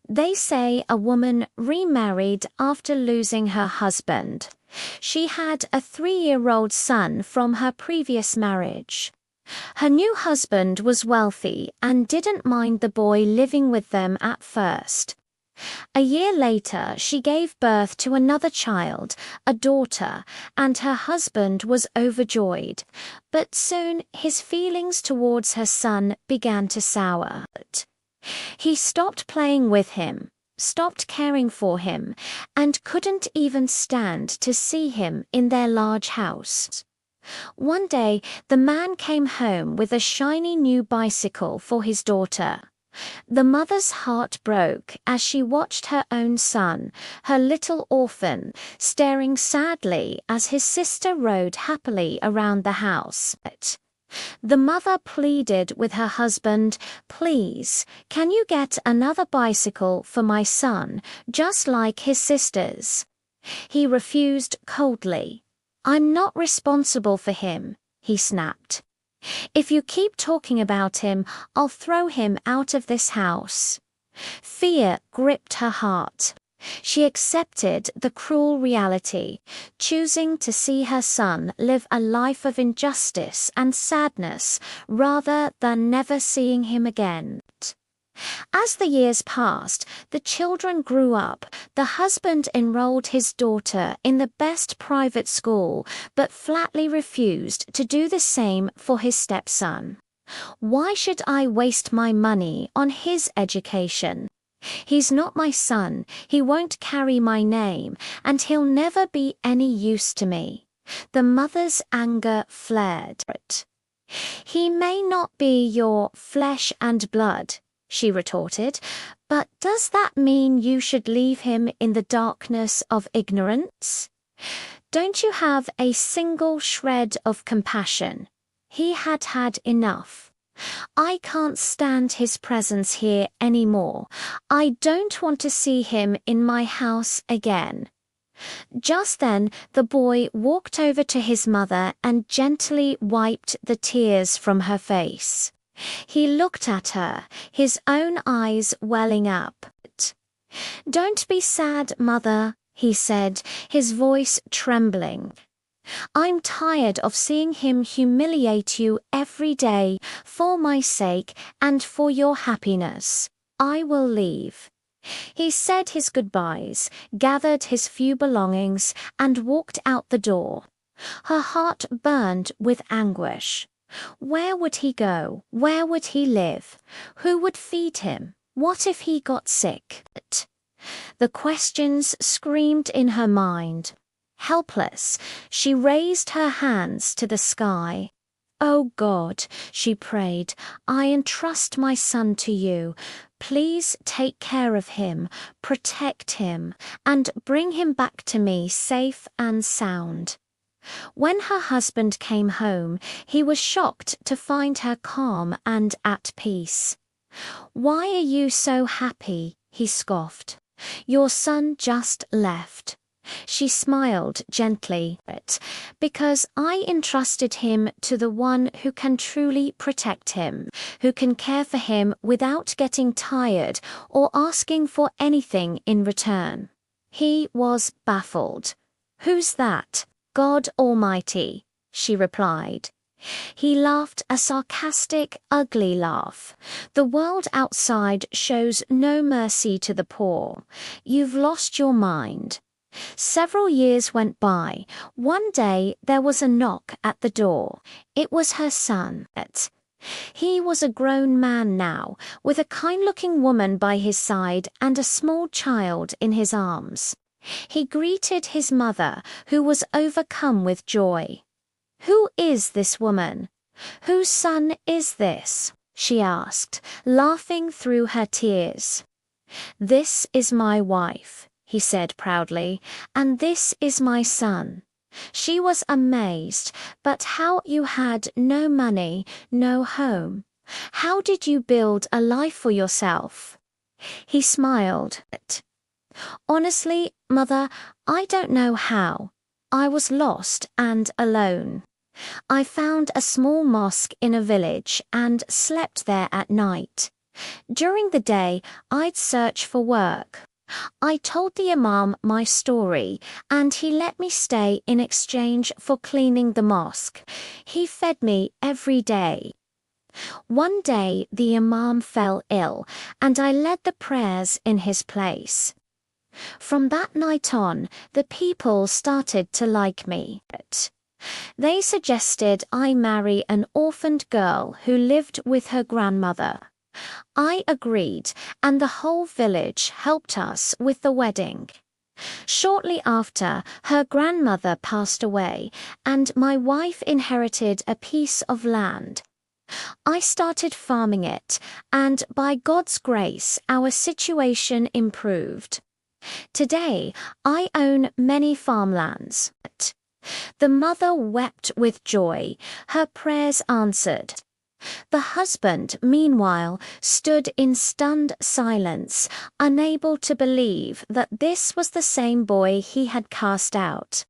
They say a woman remarried after losing her husband. She had a 3-year-old son from her previous marriage. Her new husband was wealthy and didn't mind the boy living with them at first. A year later, she gave birth to another child, a daughter, and her husband was overjoyed. But soon his feelings towards her son began to sour. He stopped playing with him, stopped caring for him, and couldn't even stand to see him in their large house. One day, the man came home with a shiny new bicycle for his daughter. The mother's heart broke as she watched her own son, her little orphan, staring sadly as his sister rode happily around the house. The mother pleaded with her husband, "Please, can you get another bicycle for my son, just like his sister's?" He refused coldly. "I'm not responsible for him," he snapped. "If you keep talking about him, I'll throw him out of this house." Fear gripped her heart. She accepted the cruel reality, choosing to see her son live a life of injustice and sadness rather than never seeing him again. As the years passed, the children grew up. The husband enrolled his daughter in the best private school, but flatly refused to do the same for his stepson. "Why should I waste my money on his education? He's not my son, he won't carry my name, and he'll never be any use to me." The mother's anger flared. "He may not be your flesh and blood," she retorted, "but does that mean you should leave him in the darkness of ignorance? Don't you have a single shred of compassion? He had had enough. I can't stand his presence here anymore. I don't want to see him in my house again." Just then, the boy walked over to his mother and gently wiped the tears from her face. He looked at her, his own eyes welling up. "Don't be sad, mother," he said, his voice trembling. "I'm tired of seeing him humiliate you every day for my sake and for your happiness. I will leave." He said his goodbyes, gathered his few belongings, and walked out the door. Her heart burned with anguish. Where would he go? Where would he live? Who would feed him? What if he got sick? The questions screamed in her mind. Helpless, she raised her hands to the sky. "Oh God," she prayed, "I entrust my son to you. Please take care of him, protect him, and bring him back to me safe and sound." When her husband came home, he was shocked to find her calm and at peace. "Why are you so happy?" he scoffed. "Your son just left." She smiled gently. "Because I entrusted him to the one who can truly protect him, who can care for him without getting tired or asking for anything in return." He was baffled. "Who's that?" "God Almighty," she replied. He laughed a sarcastic, ugly laugh. "The world outside shows no mercy to the poor. You've lost your mind." Several years went by. One day there was a knock at the door. It was her son. He was a grown man now, with a kind-looking woman by his side and a small child in his arms. He greeted his mother, who was overcome with joy. "Who is this woman? Whose son is this?" she asked, laughing through her tears. "This is my wife," he said proudly, "and this is my son." She was amazed. "But how you had no money, no home? How did you build a life for yourself?" He smiled. "Honestly, Mother, I don't know how. I was lost and alone. I found a small mosque in a village and slept there at night. During the day, I'd search for work. I told the Imam my story, and he let me stay in exchange for cleaning the mosque. He fed me every day. One day the Imam fell ill, and I led the prayers in his place. From that night on, the people started to like me. They suggested I marry an orphaned girl who lived with her grandmother. I agreed, and the whole village helped us with the wedding. Shortly after, her grandmother passed away, and my wife inherited a piece of land. I started farming it, and by God's grace, our situation improved. Today, I own many farmlands. The mother wept with joy, her prayers answered. The husband, meanwhile, stood in stunned silence, unable to believe that this was the same boy he had cast out.